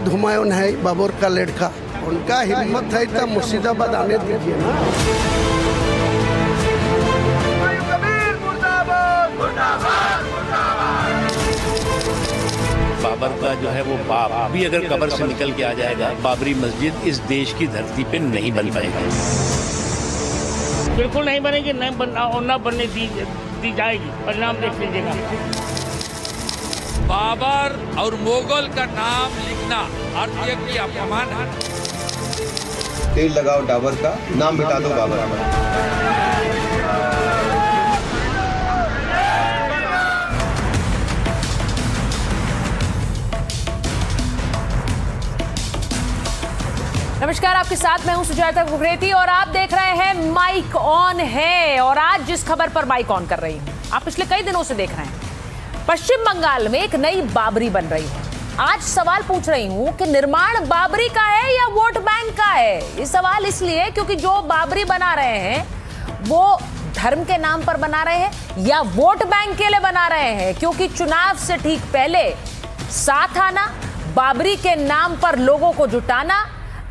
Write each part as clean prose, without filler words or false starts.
मुर्शिद हुमायूं है बाबर का लड़का, उनका हिम्मत है तो मुर्शिदाबाद आने दीजिए ना। बाबर का जो है वो बाप भी अगर कब्र से निकल के आ जाएगा, बाबरी मस्जिद इस देश की धरती पे नहीं बन पाएगा। बिल्कुल नहीं बनेगी, न बनने दी जाएगी। परिणाम देख लीजिएगा। बाबर और मुगल का नाम लिखना भारतीय की अपमान है। तेल लगाओ डाबर का, नाम मिटा दो बाबर। नमस्कार, आपके साथ मैं हूं सुजाता गुगरेती और आप देख रहे हैं माइक ऑन है। और आज जिस खबर पर माइक ऑन कर रही हूं, आप पिछले कई दिनों से देख रहे हैं। पश्चिम बंगाल में एक नई बाबरी बन रही है। आज सवाल पूछ रही हूं कि निर्माण बाबरी का है या वोट बैंक का है। ये सवाल इसलिए क्योंकि जो बाबरी बना रहे हैं वो धर्म के नाम पर बना रहे हैं या वोट बैंक के लिए बना रहे हैं। क्योंकि चुनाव से ठीक पहले साथ आना, बाबरी के नाम पर लोगों को जुटाना,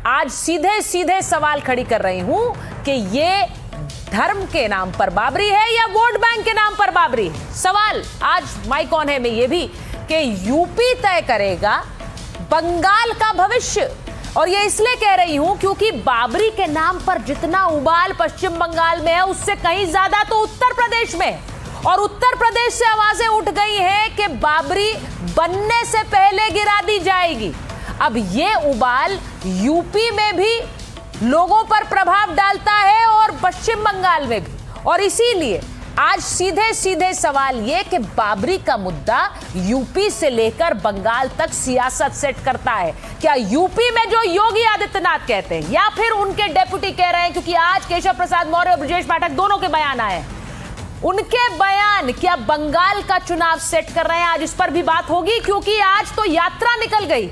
आज सीधे सीधे सवाल खड़ी कर रही हूं कि ये धर्म के नाम पर बाबरी है या वोट बैंक के नाम पर बाबरी है। सवाल आज माइक ऑन है में ये भी कि यूपी तय करेगा बंगाल का भविष्य। और ये इसलिए कह रही हूं क्योंकि बाबरी के नाम पर जितना उबाल पश्चिम बंगाल में है उससे कहीं ज्यादा तो उत्तर प्रदेश में है। और उत्तर प्रदेश से आवाजें उठ गई हैं कि बाबरी बनने से पहले गिरा दी जाएगी। अब ये उबाल यूपी में भी लोगों पर प्रभाव डालता है और पश्चिम बंगाल में भी। और इसीलिए आज सीधे सीधे सवाल ये कि बाबरी का मुद्दा यूपी से लेकर बंगाल तक सियासत सेट करता है। क्या यूपी में जो योगी आदित्यनाथ कहते हैं या फिर उनके डेप्यूटी कह रहे हैं, क्योंकि आज केशव प्रसाद मौर्य और ब्रजेश पाठक दोनों के बयान आए, उनके बयान क्या बंगाल का चुनाव सेट कर रहे हैं? आज इस पर भी बात होगी क्योंकि आज तो यात्रा निकल गई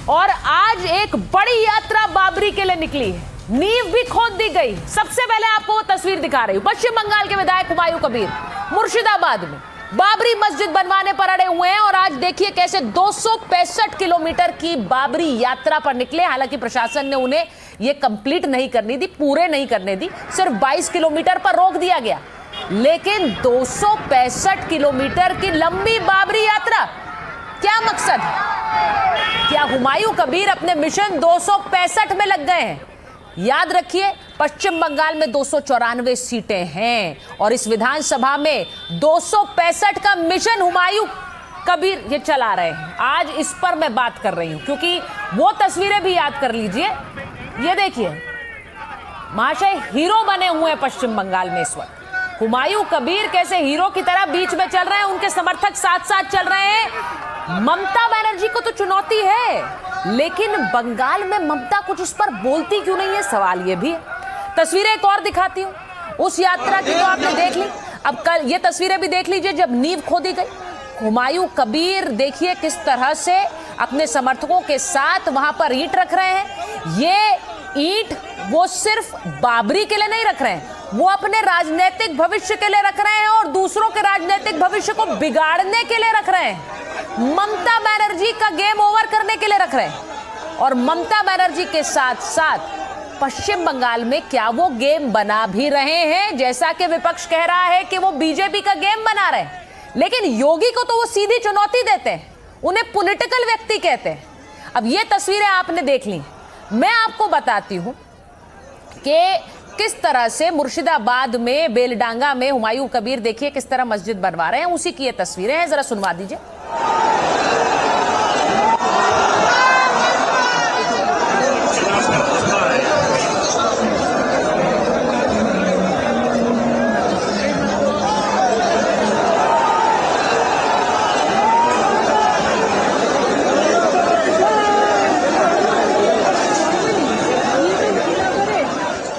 और आज एक बड़ी यात्रा बाबरी के लिए निकली है। नींव भी खोद दी गई। सबसे पहले आपको वो तस्वीर दिखा रही हूं। पश्चिम बंगाल के विधायक हुमायूं कबीर मुर्शिदाबाद में बाबरी मस्जिद बनवाने पर अड़े हुए हैं। और आज देखिए कैसे 265 किलोमीटर की बाबरी यात्रा पर निकले। हालांकि प्रशासन ने उन्हें ये कंप्लीट नहीं करनी दी, पूरे नहीं करने दी, सिर्फ 22 किलोमीटर पर रोक दिया गया। लेकिन 265 किलोमीटर की लंबी बाबरी यात्रा, क्या मकसद है? क्या हुमायूं कबीर अपने मिशन 265 में लग गए हैं? याद रखिए, पश्चिम बंगाल में 294 सीटें हैं और इस विधानसभा में 265 का मिशन हुमायूं कबीर ये चला रहे हैं। आज इस पर मैं बात कर रही हूं क्योंकि वो तस्वीरें भी याद कर लीजिए। ये देखिए, महाशय हीरो बने हुए हैं पश्चिम बंगाल में इस वक्त। हुमायूं कबीर कैसे हीरो की तरह बीच में चल रहे हैं, उनके समर्थक साथ साथ चल रहे हैं। ममता बनर्जी को तो चुनौती है, लेकिन बंगाल में ममता कुछ इस पर बोलती क्यों नहीं है, सवाल ये भी है। तस्वीरें एक और दिखाती हूँ उस यात्रा की, तो आपने देख ली। अब कल ये तस्वीरें भी देख लीजिए जब नींव खोदी गई। हुमायूं कबीर देखिए किस तरह से अपने समर्थकों के साथ वहां पर ईंट रख रहे हैं। ये ईंट वो सिर्फ बाबरी के लिए नहीं रख रहे हैं, वो अपने राजनीतिक भविष्य के लिए रख रहे हैं और दूसरों के राजनीतिक भविष्य को बिगाड़ने के लिए रख रहे हैं। ममता बनर्जी का गेम ओवर करने के लिए रख रहे हैं। और ममता बनर्जी के साथ साथ पश्चिम बंगाल में क्या वो गेम बना भी रहे हैं, जैसा कि विपक्ष कह रहा है कि वो बीजेपी का गेम बना रहे हैं। लेकिन योगी को तो वो सीधी चुनौती देते हैं, उन्हें पॉलिटिकल व्यक्ति कहते हैं। अब ये तस्वीरें आपने देख ली, मैं आपको बताती हूं कि किस तरह से मुर्शिदाबाद में बेलडांगा में हुमायूं कबीर देखिए किस तरह मस्जिद बनवा रहे हैं। उसी की ये तस्वीरें हैं, जरा सुनवा दीजिए।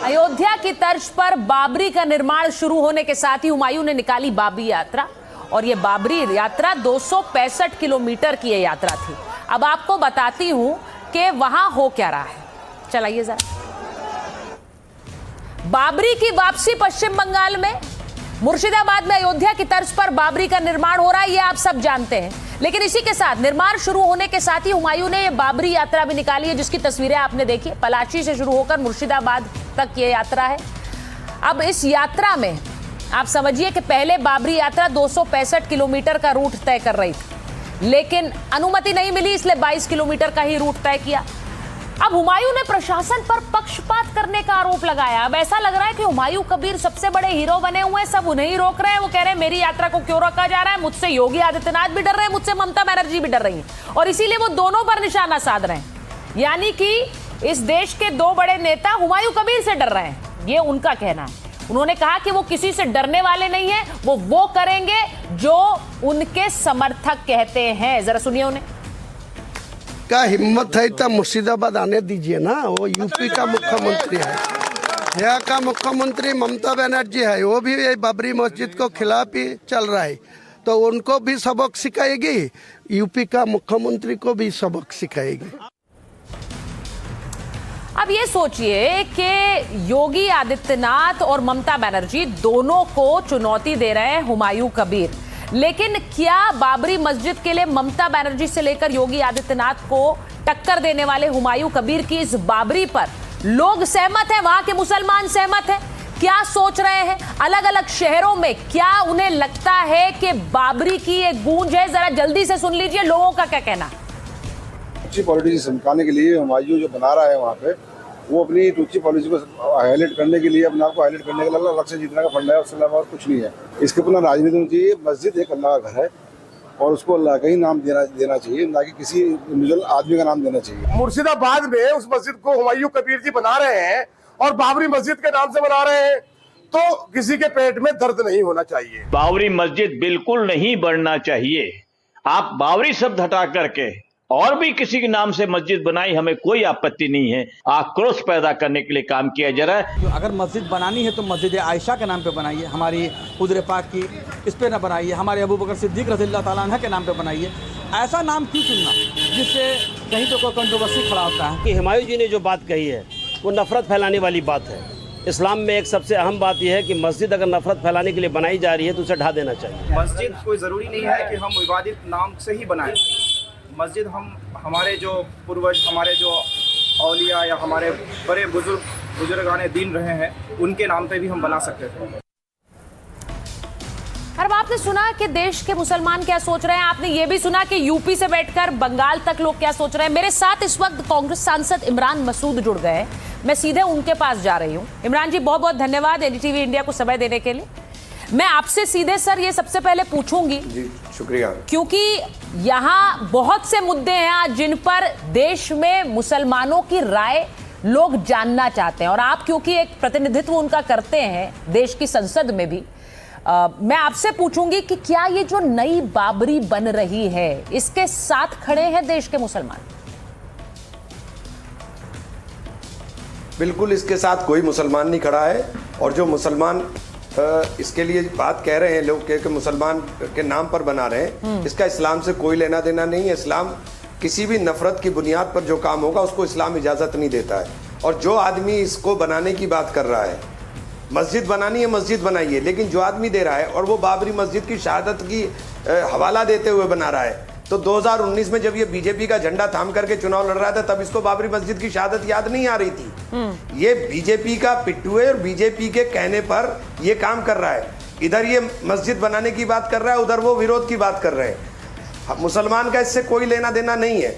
अयोध्या की तर्ज पर बाबरी का निर्माण शुरू होने के साथ ही हुमायूं ने निकाली बाबरी यात्रा। और ये बाबरी यात्रा 265 किलोमीटर की ये यात्रा थी। अब आपको बताती हूं कि वहां हो क्या रहा है, चलाइए जरा। बाबरी की वापसी पश्चिम बंगाल में, मुर्शिदाबाद में अयोध्या की तर्ज पर बाबरी का निर्माण हो रहा है, ये आप सब जानते हैं। लेकिन इसी के साथ निर्माण शुरू होने के साथ ही हुमायूं ने ये बाबरी यात्रा भी निकाली है, जिसकी तस्वीरें आपने देखी। पलाची से शुरू होकर मुर्शिदाबाद तक ये यात्रा है। अब इस यात्रा में आप समझिए कि पहले बाबरी यात्रा 265 किलोमीटर का रूट तय कर रही थी, लेकिन अनुमति नहीं मिली, इसलिए 22 किलोमीटर का ही रूट तय किया। अब हुमायूं ने प्रशासन पर पक्षपात करने का आरोप लगाया। अब ऐसा लग रहा है कि हुमायूं कबीर सबसे बड़े हीरो बने हुए हैं, सब उन्हें ही रोक रहे हैं। वो कह रहे हैं मेरी यात्रा को क्यों रोका जा रहा है, मुझसे योगी आदित्यनाथ भी डर रहे हैं, मुझसे ममता बनर्जी भी डर रही हैं, और इसीलिए वो दोनों पर निशाना साध रहे हैं। यानी कि इस देश के दो बड़े नेता हुमायूं कबीर से डर रहे हैं, ये उनका कहना है। उन्होंने कहा कि वो किसी से डरने वाले नहीं है, वो करेंगे जो उनके समर्थक कहते हैं। जरा सुनिए उन्हें। का हिम्मत है तो मुर्शिदाबाद आने दीजिए ना, वो यूपी का मुख्यमंत्री है, यहाँ का मुख्यमंत्री ममता बनर्जी है, वो भी बाबरी मस्जिद को खिलाफ ही चल रहा है, तो उनको भी सबक सिखाएगी, यूपी का मुख्यमंत्री को भी सबक सिखाएगी। अब ये सोचिए कि योगी आदित्यनाथ और ममता बनर्जी दोनों को चुनौती दे रहे हैं हुमायूं कबीर, लेकिन क्या बाबरी मस्जिद के लिए ममता बनर्जी से लेकर योगी आदित्यनाथ को टक्कर देने वाले हुमायूं कबीर की इस बाबरी पर लोग सहमत हैं? वहां के मुसलमान सहमत हैं? क्या सोच रहे हैं अलग अलग शहरों में? क्या उन्हें लगता है कि बाबरी की एक गूंज है? जरा जल्दी से सुन लीजिए लोगों का क्या कहना। टूची पॉलिटिक्स को समझाने के लिए हुमायूं जो बना रहा है वहाँ पे, वो अपनी टूची पॉलिसी को हाईलाइट करने के लिए, अपने आप को हाईलाइट करने के लिए अलग से जीतने का फंडा है, उसके अलावा और कुछ नहीं है। इसके पुनः राजनीति होनी चाहिए। मस्जिद एक अल्लाह का घर है और उसको अल्लाह का ही नाम देना चाहिए, ना कि किसी इंडिविजुअल आदमी का नाम देना चाहिए। मुर्शिदाबाद में उस मस्जिद को हुमायूं कबीर जी बना रहे हैं और बाबरी मस्जिद के नाम से बना रहे हैं, तो किसी के पेट में दर्द नहीं होना चाहिए। बाबरी मस्जिद बिल्कुल नहीं बनना चाहिए। आप बाबरी शब्द हटा करके और भी किसी के नाम से मस्जिद बनाई, हमें कोई आपत्ति नहीं है। आक्रोश पैदा करने के लिए काम किया जा रहा है। अगर मस्जिद बनानी है तो मस्जिद आयशा के नाम पे बनाइए, हमारी हुजूर पाक की इस पे ना बनाइए, हमारे अबू बकर सिद्दीक रज़ियल्लाहु ताला अन्हु के नाम पे बनाइए। ऐसा नाम क्यों चुनना जिससे कहीं तो कोई कंट्रोवर्सी खड़ा होता है। कि हुमायूं जी ने जो बात कही है वो नफरत फैलाने वाली बात है। इस्लाम में एक सबसे अहम बात यह है कि मस्जिद अगर नफरत फैलाने के लिए बनाई जा रही है तो उसे ढा देना चाहिए। मस्जिद कोई ज़रूरी नहीं है कि हम इबादत नाम से ही बनाएं। मस्जिद हम हमारे जो पूर्वज, हमारे जो औलिया या हमारे बड़े बुजुर्गाने दीन रहे हैं, उनके नाम पे भी हम बना सकते थे। अब आपने सुना कि देश के मुसलमान क्या सोच रहे हैं, आपने ये भी सुना कि यूपी से बैठकर बंगाल तक लोग क्या सोच रहे हैं। मेरे साथ इस वक्त कांग्रेस सांसद इमरान मसूद जुड़ गए, मैं सीधे उनके पास जा रही हूँ। इमरान जी, बहुत बहुत धन्यवाद एनडीटीवी इंडिया को समय देने के लिए। मैं आपसे सीधे सर ये सबसे पहले पूछूंगी जी, शुक्रिया, क्योंकि यहाँ बहुत से मुद्दे हैं जिन पर देश में मुसलमानों की राय लोग जानना चाहते हैं, और आप क्योंकि एक प्रतिनिधित्व उनका करते हैं देश की संसद में भी, मैं आपसे पूछूंगी कि क्या ये जो नई बाबरी बन रही है इसके साथ खड़े हैं देश के मुसलमान? बिल्कुल इसके साथ कोई मुसलमान नहीं खड़ा है, और जो मुसलमान इसके लिए बात कह रहे हैं लोग कि मुसलमान के नाम पर बना रहे हैं, इसका इस्लाम से कोई लेना देना नहीं है। इस्लाम किसी भी नफरत की बुनियाद पर जो काम होगा उसको इस्लाम इजाज़त नहीं देता है। और जो आदमी इसको बनाने की बात कर रहा है, मस्जिद बनानी है मस्जिद बनाइए, लेकिन जो आदमी दे रहा है और वो बाबरी मस्जिद की शहादत की हवाला देते हुए बना रहा है, तो 2019 में जब ये बीजेपी का झंडा थाम करके चुनाव लड़ रहा था तब इसको बाबरी मस्जिद की शहादत याद नहीं आ रही थी। ये बीजेपी का पिट्ठू है और बीजेपी के कहने पर ये काम कर रहा है। इधर ये मस्जिद बनाने की बात कर रहा है, उधर वो विरोध की बात कर रहे हैं। मुसलमान का इससे कोई लेना देना नहीं है।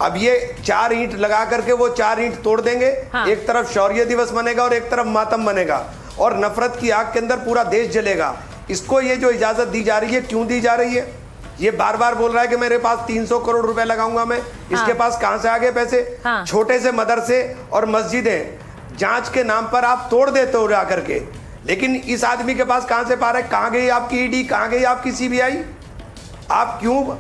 अब ये 4 ईंट लगा करके वो 4 ईंट तोड़ देंगे। एक तरफ शौर्य दिवस बनेगा और एक तरफ मातम बनेगा, और नफरत की आग के अंदर पूरा देश जलेगा। इसको ये जो इजाजत दी जा रही है, क्यों दी जा रही है? ये बार बार बोल रहा है कि मेरे पास 300 करोड़ रुपए लगाऊंगा मैं। इसके पास कहां से आ गए पैसे? छोटे से मदरसे और मस्जिदें जांच के नाम पर आप तोड़ देते हो जा करके, लेकिन इस आदमी के पास कहां से पा रहे? कहां गई आपकी ईडी, कहां गई आपकी सीबीआई? आप क्यों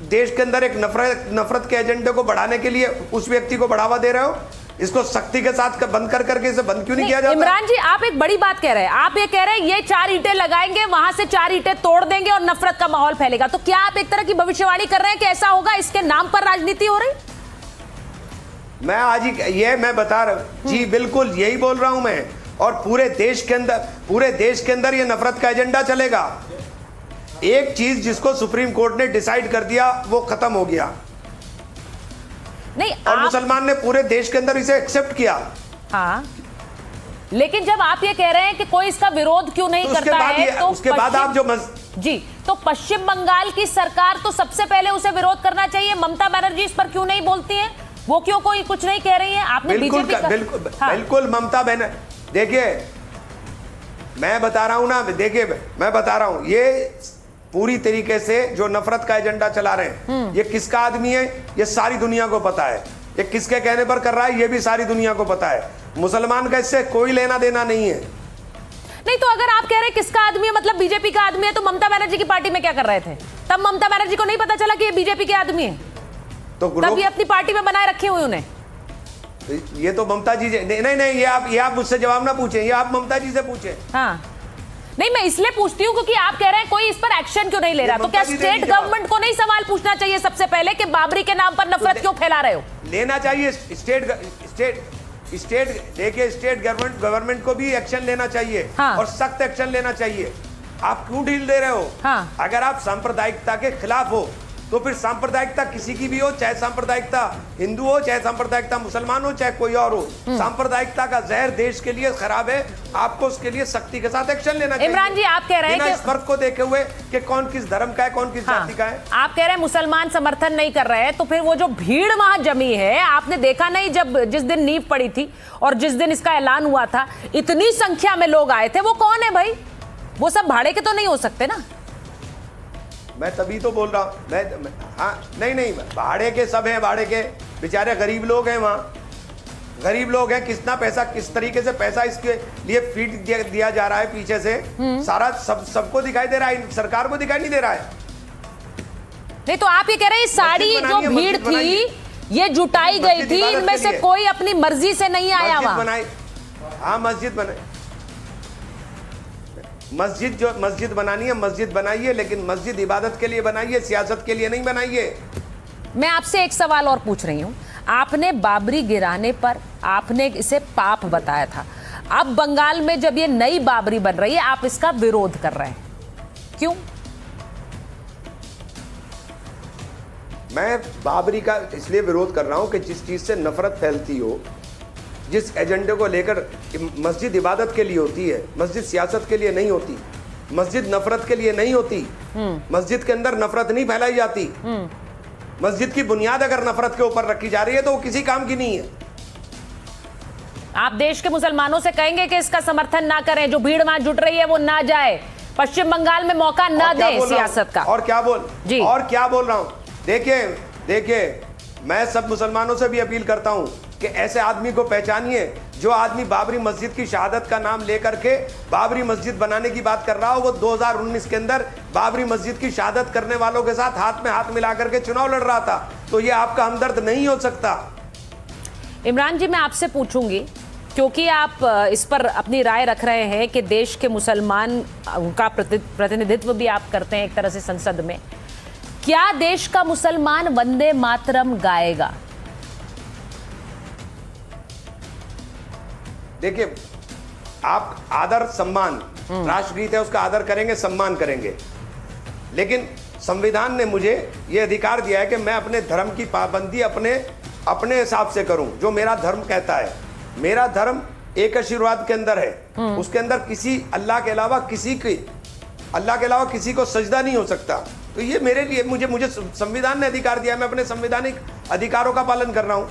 देश के अंदर एक नफरत के एजेंडे को बढ़ाने के लिए उस व्यक्ति को बढ़ावा दे रहे हो? इसको सख्ती के साथ बंद करके इसे बंद क्यों नहीं किया जाता? इमरान जी, आप एक बड़ी बात कह रहे हैं। आप ये कह रहे हैं ये 4 ईंटें लगाएंगे, वहां से 4 ईंटें तोड़ देंगे और नफरत का माहौल फैलेगा। तो क्या आप एक तरह की भविष्यवाणी कर रहे हैं कि ऐसा होगा, इसके नाम पर राजनीति हो रही? मैं आज ही ये मैं बता रहा हूं जी, बिल्कुल यही बोल रहा हूं मैं। और पूरे देश के अंदर ये नफरत का एजेंडा चलेगा। एक चीज जिसको सुप्रीम कोर्ट ने डिसाइड कर दिया वो खत्म हो गया नहीं, और मुसलमान ने पूरे देश के अंदर इसे एक्सेप्ट किया। हाँ, लेकिन जब आप ये कह रहे हैं कि कोई इसका विरोध क्यों नहीं करता है, तो उसके बाद आप जो जी, तो पश्चिम बंगाल की सरकार तो सबसे पहले उसे विरोध करना चाहिए। ममता बनर्जी इस पर क्यों नहीं बोलती है? वो क्यों कोई कुछ नहीं कह रही है? आपने बीजेपी का बिल्कुल ममता बनर्जी, देखिए मैं बता रहा हूं ना, देखिए मैं बता रहा हूं, ये पूरी तरीके से जो नफरत का एजेंडा चला रहे हैं, ये किसका आदमी है ये सारी दुनिया को पता है। ये किसके कहने पर कर रहा है ये भी सारी दुनिया को पता है। मुसलमान का इससे कोई लेना देना नहीं है। नहीं, तो अगर आप कह रहे हैं किसका आदमी है, मतलब बीजेपी का आदमी है, तो ममता बनर्जी की पार्टी में क्या कर रहे थे? तब ममता बनर्जी को नहीं पता चला कि ये बीजेपी के आदमी है, तो तब ये अपनी पार्टी में बनाए रखे हुए उन्हें। ये तो ममता जी नहीं, ये आप मुझसे जवाब ना पूछे, ये आप ममता जी से पूछे। हाँ, नहीं, मैं इसलिए पूछती हूँ क्योंकि आप कह रहे हैं कोई इस पर एक्शन क्यों नहीं ले रहा। तो क्या स्टेट गवर्नमेंट को नहीं सवाल पूछना चाहिए सबसे पहले कि बाबरी के नाम पर नफरत क्यों फैला रहे हो? लेना चाहिए। देखिए स्टेट गवर्नमेंट को भी एक्शन लेना चाहिए। हाँ। और सख्त एक्शन लेना चाहिए। आप क्यों ढील दे रहे हो? हाँ। अगर आप सांप्रदायिकता के खिलाफ हो तो फिर सांप्रदायिकता किसी की भी हो, चाहे सांप्रदायिकता हिंदू हो, चाहे सांप्रदायिकता मुसलमान हो, चाहे कोई और हो, सांप्रदायिकता का जहर देश के लिए खराब है। आपको उसके लिए सख्ती के साथ एक्शन लेना चाहिए। इमरान जी, आप कह रहे हैं कि इस फर्क को देखे हुए कि कौन किस धर्म का है, कौन किस जाति का है। आप कह रहे हैं मुसलमान समर्थन नहीं कर रहे हैं, तो फिर वो जो भीड़ वहां जमी है, आपने देखा नहीं जब जिस दिन नींव पड़ी थी और जिस दिन इसका ऐलान हुआ था, इतनी संख्या में लोग आए थे, वो कौन है भाई? वो सब भाड़े के तो नहीं हो सकते ना। मैं तभी तो बोल रहा हूँ। हाँ, नहीं, भाड़े के सब हैं, भाड़े के बेचारे गरीब लोग हैं, वहाँ गरीब लोग हैं। कितना पैसा, किस तरीके से पैसा इसके लिए फीड दिया जा रहा है पीछे से, सारा सबको दिखाई दे रहा है, सरकार को दिखाई नहीं दे रहा है। नहीं, तो आप ये कह रहे हैं सारी जो भीड़ थी ये जुटाई गई थी, इनमें से कोई अपनी मर्जी से नहीं आया वहाँ। हाँ, मस्जिद बनाई, मस्जिद बनानी है, मस्जिद बनाइए, लेकिन मस्जिद इबादत के लिए बनाइए, सियासत के लिए नहीं बनाइए। मैं आपसे एक सवाल और पूछ रही हूं। आपने बाबरी गिराने पर आपने इसे पाप बताया था। अब बंगाल में जब ये नई बाबरी बन रही है, आप इसका विरोध कर रहे हैं, क्यों? मैं बाबरी का इसलिए विरोध कर रहा हूं कि जिस चीज से नफरत फैलती हो, जिस एजेंडे को लेकर, मस्जिद इबादत के लिए होती है, मस्जिद सियासत के लिए नहीं होती, मस्जिद नफरत के लिए नहीं होती। मस्जिद के अंदर नफरत नहीं फैलाई जाती। मस्जिद की बुनियाद अगर नफरत के ऊपर रखी जा रही है तो वो किसी काम की नहीं है। आप देश के मुसलमानों से कहेंगे कि इसका समर्थन ना करें, जो भीड़ वहां जुट रही है वो ना जाए, पश्चिम बंगाल में मौका ना दें सियासत का। और क्या बोल रहा हूं? देखिए मैं सब मुसलमानों से भी अपील करता हूं कि ऐसे आदमी को पहचानिए जो आदमी बाबरी मस्जिद की शहादत का नाम लेकर के बाबरी मस्जिद बनाने की बात कर रहा हो। वो 2019 के अंदर बाबरी मस्जिद की शहादत करने वालों के साथ हाथ में हाथ मिला करके चुनाव लड़ रहा था, तो ये आपका हमदर्द नहीं हो सकता। इमरान जी, मैं आपसे पूछूंगी क्योंकि आप इस पर अपनी राय रख रहे हैं कि देश के मुसलमान उनका प्रतिनिधित्व भी आप करते हैं एक तरह से संसद में। क्या देश का मुसलमान वंदे मातरम गाएगा? देखिए, आप आदर सम्मान, राष्ट्रगीत है उसका आदर करेंगे, सम्मान करेंगे, लेकिन संविधान ने मुझे यह अधिकार दिया है कि मैं अपने धर्म की पाबंदी अपने हिसाब से करूं, जो मेरा धर्म कहता है। मेरा धर्म एक आशीर्वाद के अंदर है, उसके अंदर किसी अल्लाह के अलावा किसी को सजदा नहीं हो सकता। तो ये मेरे लिए मुझे संविधान ने अधिकार दिया, मैं अपने संवैधानिक अधिकारों का पालन कर रहा हूं।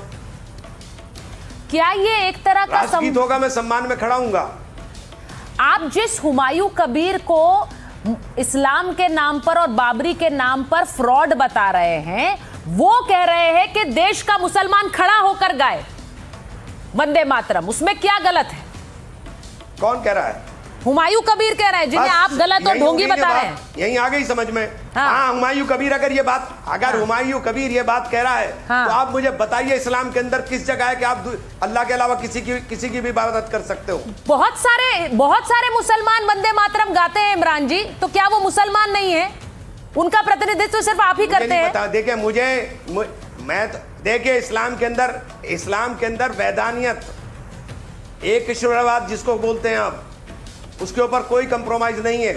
क्या ये एक तरह का राष्ट्रगीत होगा, मैं सम्मान में खड़ा हूंगा। आप जिस हुमायूं कबीर को इस्लाम के नाम पर और बाबरी के नाम पर फ्रॉड बता रहे हैं, वो कह रहे हैं कि देश का मुसलमान खड़ा होकर गाए वंदे मातरम, उसमें क्या गलत है? कौन कह रहा है? हुमायूं कबीर कह रहे हैं, जिन्हें आप गलत और ढोंगी बता रहे हैं। यहीं आ गई समझ में। हाँ, हुमायूं कबीर अगर हुमायूं कबीर ये बात कह रहा है, तो आप मुझे बताइए इस्लाम के अंदर किस जगह है कि आप अल्लाह के अलावा किसी की भी इबादत कर सकते हो? बहुत सारे मुसलमान वंदे मातरम गाते हैं इमरान जी, तो क्या वो मुसलमान नहीं है? उनका प्रतिनिधित्व सिर्फ आप ही करते हैं। देखिए इस्लाम के अंदर वैधानियत, एक ईश्वरवाद जिसको बोलते हैं आप, उसके ऊपर कोई कंप्रोमाइज नहीं है।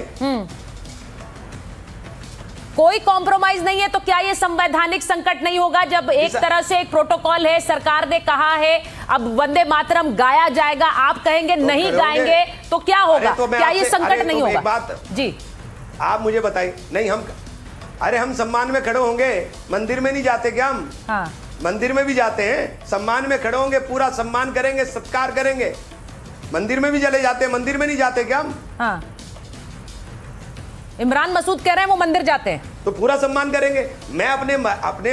कोई कॉम्प्रोमाइज नहीं है, तो क्या ये संवैधानिक संकट नहीं होगा जब एक तरह से एक प्रोटोकॉल है, सरकार ने कहा है अब वंदे मातरम गाया जाएगा, आप कहेंगे तो नहीं गाएंगे, तो क्या होगा? तो क्या ये संकट नहीं होगा? बात जी आप मुझे बताइए। नहीं हम सम्मान में खड़े होंगे, मंदिर में नहीं जाते क्या हम? हाँ, मंदिर में भी जाते हैं, सम्मान में खड़े होंगे, पूरा सम्मान करेंगे, सत्कार करेंगे। मंदिर में भी चले जाते हैं, मंदिर में नहीं जाते क्या हम? हाँ। इमरान मसूद कह रहे हैं वो मंदिर जाते हैं, तो पूरा सम्मान करेंगे। मैं अपने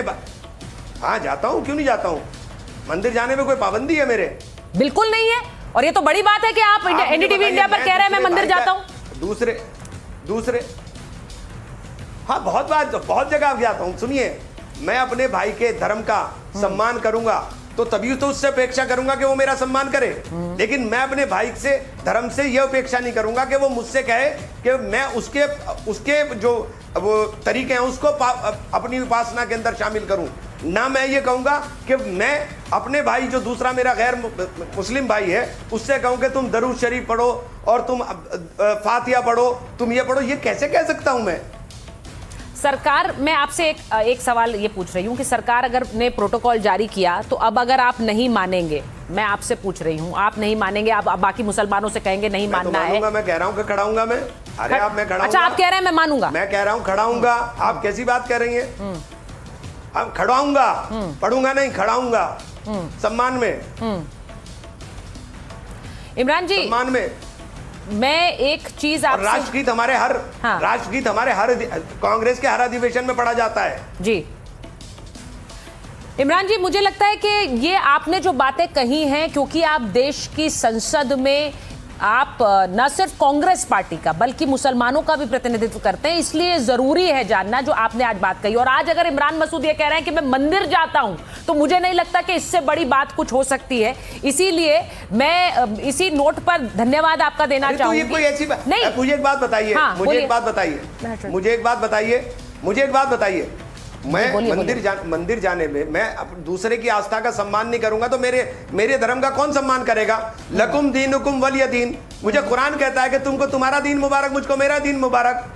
हाँ जाता हूँ, क्यों नहीं जाता हूँ? मंदिर जाने में कोई पाबंदी है मेरे? बिल्कुल नहीं है। और ये तो बड़ी बात है कि आप एनडीटीवी इंडिया पर कह रहे हैं मैं मंदिर जाता हूँ। दूसरे हाँ बहुत जगह जाता हूँ। सुनिए, मैं अपने भाई के धर्म का सम्मान करूंगा तो तभी तो उससे अपेक्षा करूंगा कि वो मेरा सम्मान करे। लेकिन मैं अपने भाई से धर्म से यह अपेक्षा नहीं करूंगा कि वो मुझसे कहे कि मैं उसके जो वो तरीके हैं उसको अपनी उपासना के अंदर शामिल करूं। ना मैं ये कहूंगा कि मैं अपने भाई जो दूसरा मेरा गैर मुस्लिम भाई है उससे कहूं कि तुम दरूद शरीफ पढ़ो और तुम फातिहा पढ़ो, तुम ये पढ़ो। ये कैसे कह सकता हूं मैं? सरकार, मैं आपसे एक सवाल ये पूछ रही हूँ कि सरकार अगर ने प्रोटोकॉल जारी किया तो अब अगर आप नहीं मानेंगे, मैं आपसे पूछ रही हूँ, आप नहीं मानेंगे, आप बाकी मुसलमानों से कहेंगे नहीं मानना है? मैं कह रहा हूँ कि खड़ाऊंगा मैं। अरे आप मैं खड़ाऊंगा। अच्छा, आप कह रहे हैं मैं मानूंगा? मैं कह रहा हूँ खड़ाऊंगा। आप कैसी बात कर रही हैं? अब खड़ाऊंगा, पढ़ूंगा नहीं, खड़ाऊंगा सम्मान में। इमरान जी, सम्मान में मैं एक चीज आपसे, राष्ट्रगीत हमारे राष्ट्रगीत हमारे हर कांग्रेस के हर अधिवेशन में पढ़ा जाता है जी। इमरान जी, मुझे लगता है कि ये आपने जो बातें कही हैं, क्योंकि आप देश की संसद में आप न सिर्फ कांग्रेस पार्टी का बल्कि मुसलमानों का भी प्रतिनिधित्व करते हैं, इसलिए जरूरी है जानना जो आपने आज बात कही। और आज अगर इमरान मसूद ये कह रहे हैं कि मैं मंदिर जाता हूं, तो मुझे नहीं लगता कि इससे बड़ी बात कुछ हो सकती है। इसीलिए मैं इसी नोट पर धन्यवाद आपका देना चाहूंगी। तो ये कोई ऐसी बात नहीं। मुझे एक बात बताइए, मुझे एक बात बताइए। मैं मंदिर जाने में मैं दूसरे की आस्था का सम्मान नहीं करूंगा तो मेरे धर्म का कौन सम्मान करेगा? लकुम दीनुकुम वलिय दीन। मुझे कुरान कहता है कि तुमको तुम्हारा दीन मुबारक, मुझको मेरा दीन मुबारक।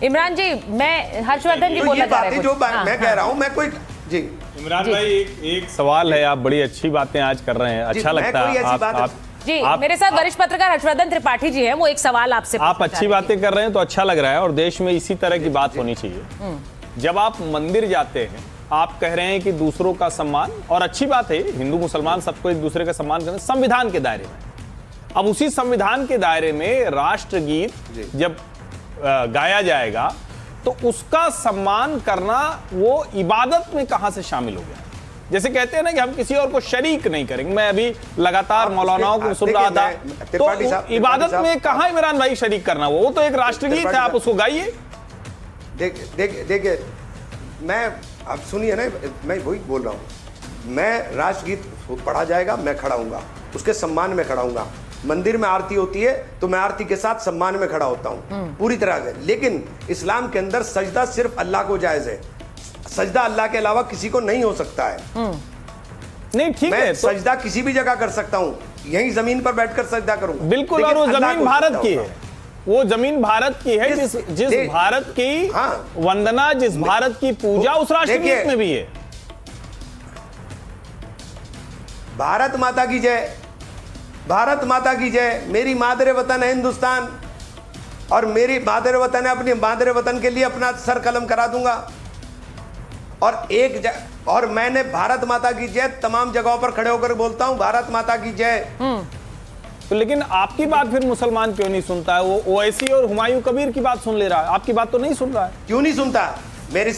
इमरान जी, मैं हर्षवर्धन जी बोलना चाह रहे हैं। जो मैं कह रहा हूं, मैं कोई जी इमरान भाई एक सवाल है। आप बड़ी अच्छी बातें आज कर रहे हैं, अच्छा लगता है। आप जी, मेरे साथ वरिष्ठ पत्रकार हर्षवर्धन त्रिपाठी जी हैं, वो एक सवाल आपसे आप अच्छी बातें कर रहे हैं तो अच्छा लग रहा है, और देश में इसी तरह की बात होनी चाहिए। जब आप मंदिर जाते हैं, आप कह रहे हैं कि दूसरों का सम्मान, और अच्छी बात है, हिंदू मुसलमान सबको एक दूसरे का सम्मान करें संविधान के दायरे में। अब उसी संविधान के दायरे में राष्ट्रगीत जब गाया जाएगा तो उसका सम्मान करना वो इबादत में कहां से शामिल हो गया? जैसे कहते हैं ना कि हम किसी और को शरीक नहीं करेंगे। मैं अभी लगातार मौलानाओं को सुन रहा था, तो इबादत में कहां इमरान भाई शरीक करना? वो तो एक राष्ट्रगीत है, आप उसको गाइए। देखिए, मैं अब सुनिए ना, मैं वही बोल रहा हूं। मैं राष्ट्रगीत पढ़ा जाएगा, मैं खड़ा हूंगा, उसके सम्मान में खड़ा हूंगा। मंदिर में आरती होती है तो मैं आरती के साथ सम्मान में खड़ा होता हूं पूरी तरह से। लेकिन इस्लाम के अंदर सजदा सिर्फ अल्लाह को जायज है, सजदा अल्लाह के अलावा किसी को नहीं हो सकता है। नहीं, ठीक है, तो सजदा किसी भी जगह कर सकता हूं, यहीं जमीन पर बैठकर सजदा करूंगा। बिल्कुल, और वो जमीन भारत की है, वो जमीन भारत की है, जिस भारत की वंदना, जिस भारत की पूजा उस राष्ट्रगीत में भी है। भारत माता की जय, भारत माता की जय। मेरी मादरे वतन है हिंदुस्तान, और मेरी मादरे वतन है, अपनी मादरे वतन के लिए अपना सर कलम करा दूंगा। और मैंने भारत माता की जय तमाम जगहों पर खड़े होकर बोलता हूं, भारत माता की जय। तो लेकिन आपकी बात फिर मुसलमान क्यों नहीं सुनता है? वो ओवैसी और हुमायूं कबीर की बात सुन ले रहा है, आपकी बात तो नहीं सुन रहा है। क्यों नहीं सुनता? मेरे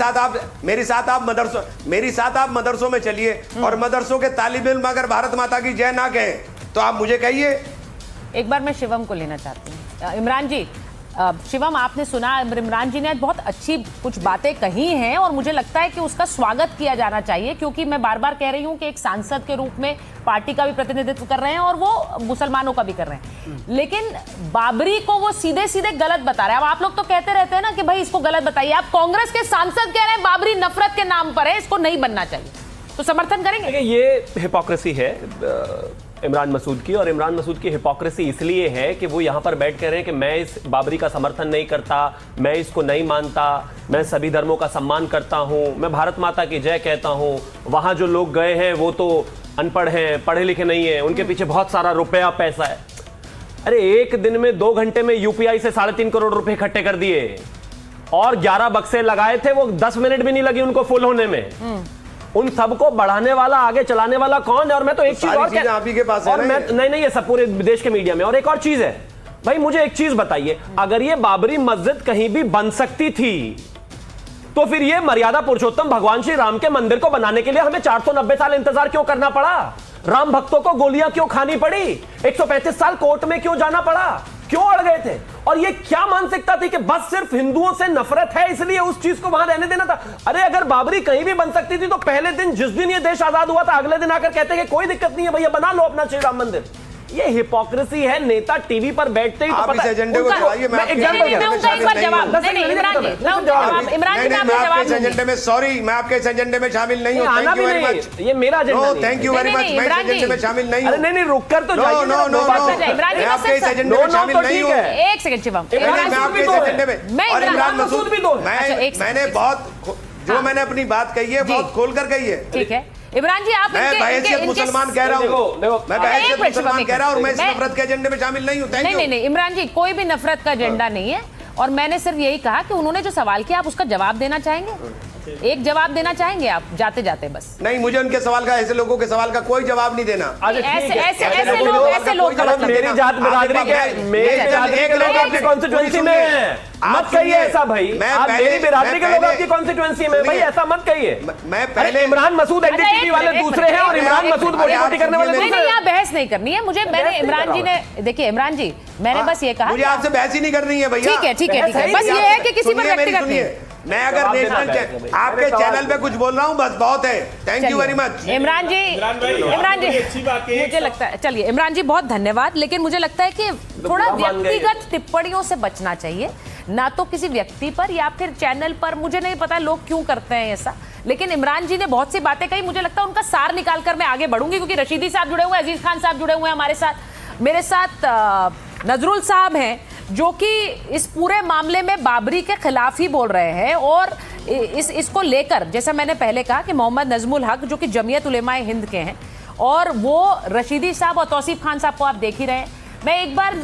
साथ आप मदरसों में चलिए, और मदरसों के तालिब इल्म अगर भारत माता की जय ना कहें तो आप मुझे कहिए। एक बार मैं शिवम को लेना चाहती हूँ। इमरान जी, शिवम, आपने सुना, इमरान जी ने आज बहुत अच्छी कुछ बातें कही हैं और मुझे लगता है कि उसका स्वागत किया जाना चाहिए, क्योंकि मैं बार बार कह रही हूं कि एक सांसद के रूप में पार्टी का भी प्रतिनिधित्व कर रहे हैं और वो मुसलमानों का भी कर रहे हैं, लेकिन बाबरी को वो सीधे सीधे गलत बता रहे हैं। अब आप लोग तो कहते रहते हैं ना कि भाई इसको गलत बताइए, आप कांग्रेस के सांसद कह रहे हैं बाबरी नफरत के नाम पर है, इसको नहीं बनना चाहिए, तो समर्थन करेंगे? ये हिपोक्रेसी है। इमरान मसूद की, और इमरान मसूद की हिपोक्रेसी इसलिए है कि वो यहाँ पर बैठ कर रहे हैं कि मैं इस बाबरी का समर्थन नहीं करता, मैं इसको नहीं मानता, मैं सभी धर्मों का सम्मान करता हूँ, मैं भारत माता की जय कहता हूँ। वहाँ जो लोग गए हैं वो तो अनपढ़ हैं, पढ़े लिखे नहीं हैं, उनके पीछे बहुत सारा रुपया पैसा है। अरे एक दिन में 2 घंटे में यूपीआई से 3.5 करोड़ रुपए इकट्ठे कर दिए और 11 बक्से लगाए थे, वो 10 मिनट भी नहीं लगी उनको फुल होने में। उन सबको बढ़ाने वाला, आगे चलाने वाला कौन है? और मैं तो एक चीज और आप ही के पास है और मैं नहीं ये सब पूरे देश के मीडिया में। और एक और चीज है भाई, मुझे एक चीज बताइए, अगर ये बाबरी मस्जिद कहीं भी बन सकती थी तो फिर ये मर्यादा पुरुषोत्तम भगवान श्री राम के मंदिर को बनाने के लिए हमें 490 साल इंतजार क्यों करना पड़ा? राम भक्तों को गोलियां क्यों खानी पड़ी? 135 साल कोर्ट में क्यों जाना पड़ा? क्यों अड़ गए थे? और ये क्या मानसिकता थी कि बस सिर्फ हिंदुओं से नफरत है इसलिए उस चीज को वहां रहने देना था? अरे अगर बाबरी कहीं भी बन सकती थी तो पहले दिन, जिस दिन ये देश आजाद हुआ था, अगले दिन आकर कहते कि कोई दिक्कत नहीं है भैया, बना लो अपना श्री राम मंदिर। ये हिपोक्रेसी है। नेता टीवी पर बैठते ही तो पता है एजेंडे को चलाइए। मैं एग्जांपल एजेंडे में, सॉरी, मैं आपके एजेंडे में शामिल नहीं हूं। थैंक यू वेरी मच, ये मेरा एजेंडा नहीं। थैंक यू वेरी मच, मैं एजेंडे में शामिल नहीं हूं। नहीं रुककर तो जाइए। नो मैं आपके इस एजेंडे में शामिल नहीं हूं। एक सेकंड शिवम, मैं आपके इस एजेंडे में, और इमरान मसूद भी दो। मैंने बहुत, जो मैंने अपनी बात कही है बहुत खोलकर कही है। ठीक है इमरान जी, आप मैं बहैसियत मुसलमान कह रहा हूँ, मैं बहैसियत मुसलमान कह रहा हूँ और मैं इस नफरत के एजेंडे में शामिल नहीं हूँ। नहीं इमरान जी, कोई भी नफरत का एजेंडा नहीं है। और मैंने सिर्फ यही कहा कि उन्होंने जो सवाल किया आप उसका जवाब देना चाहेंगे? एक जवाब देना चाहेंगे आप जाते जाते? बस नहीं, मुझे उनके सवाल का, ऐसे लोगों के सवाल का कोई जवाब नहीं देना। ऐसे लोग मेरी जात बिरादरी के, मेरे लोग आपकी कॉन्स्टिट्यूएंसी में हैं, मत कहिए ऐसा भाई। आप मेरी बिरादरी के लोग आपकी कॉन्स्टिट्यूएंसी में, भाई ऐसा मत कहिए। मैं पहले इमरान मसूद एनडीटीवी वाले दूसरे हैं और इमरान मसूद बोटी करने वाले दूसरे। नहीं, यहाँ बहस नहीं करनी है मुझे। मैंने इमरान जी ने, देखिए इमरान जी, मैंने बस ये कहा, मुझे आपसे बहस ही नहीं करनी है भैया। ठीक है, बस ये है कि किसी पर व्यक्तिगत नहीं। मैं अगर नेशनल आपके चैनल पे कुछ बोल रहा हूँ बस बहुत है। Thank you very much Imran ji, मुझे लगता है, चलिए इमरान जी बहुत धन्यवाद, लेकिन मुझे लगता है कि थोड़ा व्यक्तिगत टिप्पणियों से बचना चाहिए, ना तो किसी व्यक्ति पर या फिर चैनल पर। मुझे नहीं पता लोग क्यों करते हैं ऐसा, लेकिन इमरान जी ने बहुत सी बातें कही। मुझे लगता है उनका सार निकाल कर मैं आगे बढ़ूंगी, क्योंकि रशीदी साहब जुड़े हुए हैं, अजीज खान साहब जुड़े हुए हैं हमारे साथ, मेरे साथ नजरुल साहब हैं जो कि इस पूरे मामले में बाबरी के खिलाफ ही बोल रहे हैं। और इसको लेकर, जैसा मैंने पहले कहा कि मोहम्मद नजमुल हक जो कि जमीयत उलेमाए हिंद के हैं, और वो रशीदी साहब और तौसीफ खान साहब को आप देख ही रहे हैं। मैं एक बार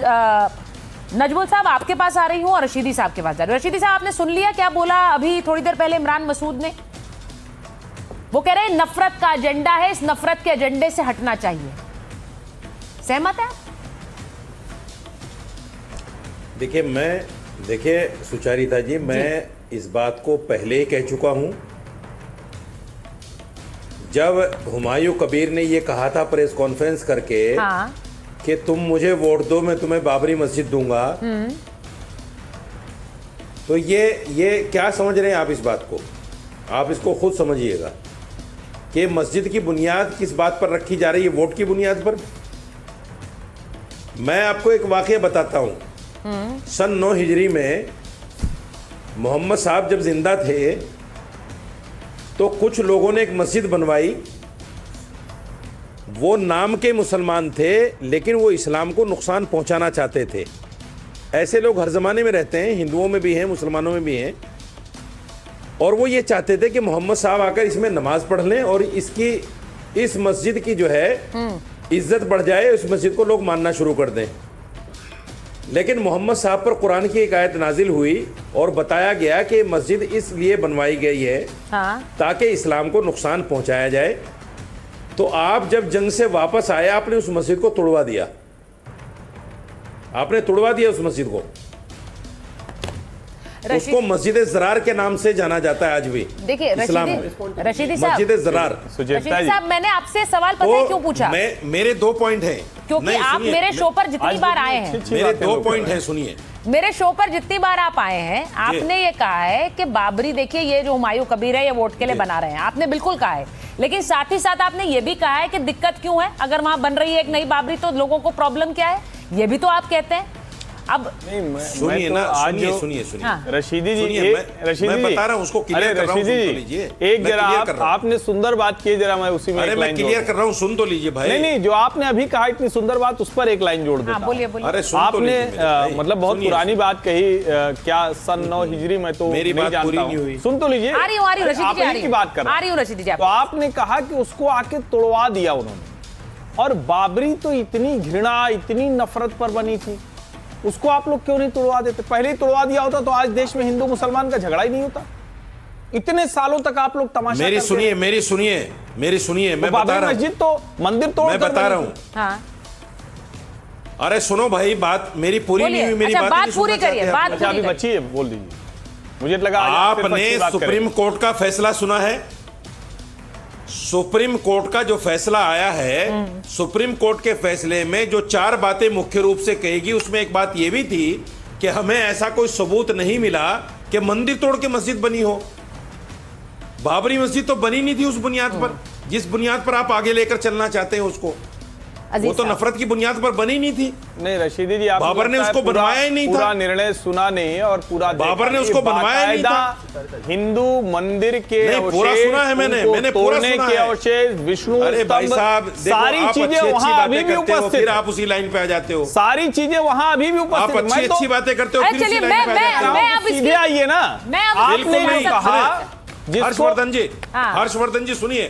नजमुल साहब आपके पास आ रही हूँ और रशीदी साहब के पास जा रही हूँ। रशीदी साहब, आपने सुन लिया क्या बोला अभी थोड़ी देर पहले इमरान मसूद ने? वो कह रहे हैं नफरत का एजेंडा है, इस नफरत के एजेंडे से हटना चाहिए। सहमत है? देखिए सुचारिता जी, मैं इस बात को पहले ही कह चुका हूं। जब हुमायूं कबीर ने ये कहा था प्रेस कॉन्फ्रेंस करके कि तुम मुझे वोट दो, मैं तुम्हें बाबरी मस्जिद दूंगा, तो ये क्या समझ रहे हैं आप इस बात को? आप इसको खुद समझिएगा कि मस्जिद की बुनियाद किस बात पर रखी जा रही है? वोट की बुनियाद पर। मैं आपको एक वाकया बताता हूं। सन 9 हिजरी में मोहम्मद साहब जब जिंदा थे तो कुछ लोगों ने एक मस्जिद बनवाई। वो नाम के मुसलमान थे लेकिन वो इस्लाम को नुकसान पहुंचाना चाहते थे। ऐसे लोग हर ज़माने में रहते हैं, हिंदुओं में भी हैं, मुसलमानों में भी हैं। और वो ये चाहते थे कि मोहम्मद साहब आकर इसमें नमाज पढ़ लें और इस मस्जिद की जो है इज्जत बढ़ जाए, उस मस्जिद को लोग मानना शुरू कर दें। लेकिन मोहम्मद साहब पर कुरान की एक आयत नाजिल हुई और बताया गया कि मस्जिद इसलिए बनवाई गई है ताकि इस्लाम को नुकसान पहुंचाया जाए। तो आप जब जंग से वापस आए, आपने उस मस्जिद को तोड़वा दिया। आपने तोड़वा दिया उस मस्जिद को। उसको मस्जिद ज़रार के नाम से जाना जाता है आज भी। देखिए रशीदी साहब, मस्जिद ज़रार। साहब, मैंने आपसे सवाल पता है क्यों पूछा? मेरे 2 पॉइंट हैं, क्योंकि आप मेरे शो पर जितनी बार आए हैं, मेरे 2 पॉइंट हैं, सुनिए। मेरे शो पर जितनी बार आप आए हैं, आपने ये कहा है कि बाबरी, देखिए ये जो हुमायूं कबीर है ये वोट के लिए बना रहे हैं, आपने बिल्कुल कहा है। लेकिन साथ ही साथ आपने ये भी कहा है कि दिक्कत क्यों है, अगर वहां बन रही है एक नई बाबरी तो लोगों को प्रॉब्लम क्या है, ये भी तो आप कहते हैं। अब सुनिए ना, सुनिए रशीदी जी, मैं बता रहा हूँ उसको, क्लियर कर रहा हूँ, सुन तो लीजिए। एक जरा आपने सुंदर बात की, जरा मैं उसी में एक लाइन क्लियर कर रहा हूँ, सुन तो लीजिए भाई। नहीं, जो आपने अभी कहा इतनी सुंदर बात, उस पर एक लाइन जोड़ देता। बोलिए। अरे आपने मतलब बहुत पुरानी बात कही, क्या सन 9 हिजरी में, तो मेरी बात पूरी नहीं हुई, सुन तो लीजिए। आ रही हूँ आप की बात कर रशीदी जी। तो आपने कहा कि उसको आके तोड़वा दिया उन्होंने, और बाबरी तो इतनी घृणा, इतनी नफरत पर बनी थी, उसको आप लोग क्यों नहीं तोड़वा देते? पहले ही तोड़वा दिया होता तो आज देश में हिंदू मुसलमान का झगड़ा ही नहीं होता। इतने सालों तक आप लोग तमाशा मेरी सुनिए, मैं बता रहा हूं। मस्जिद तो मंदिर तोड़, मैं बता रहा हूं। हाँ। अरे सुनो भाई, बात मेरी पूरी नहीं हुई, मेरी बात पूरी करिए। बात अभी बची है, बोल दीजिए। मुझे लगा आपने सुप्रीम कोर्ट का फैसला सुना है? सुप्रीम कोर्ट का जो फैसला आया है, सुप्रीम कोर्ट के फैसले में जो 4 बातें मुख्य रूप से कहेगी, उसमें एक बात यह भी थी कि हमें ऐसा कोई सबूत नहीं मिला कि मंदिर तोड़ के मस्जिद बनी हो। बाबरी मस्जिद तो बनी नहीं थी उस बुनियाद पर, जिस बुनियाद पर आप आगे लेकर चलना चाहते हैं उसको। वो तो नफरत की बुनियाद पर बनी नहीं थी। नहीं रशीदी जी, बाबर ने उसको बनवाया ही नहीं था, पूरा निर्णय सुना नहीं है, और पूरा बाबर ने उसको बनवाया नहीं था। हिंदू मंदिर के पूरा सुना है मैंने पूरा सुना है। अवशेष, विष्णु अरे भाई साहब, सारी चीजें वहां अभी भी उपस्थित, फिर आप उसी लाइन पे आ जाते हो। सारी चीजें वहां अभी भी उपस्थित, आप अच्छी बातें करते हो, फिर उसी लाइन पे आ जाते हो। सीधे आइए ना। आपने कहा हर्षवर्धन जी सुनिए,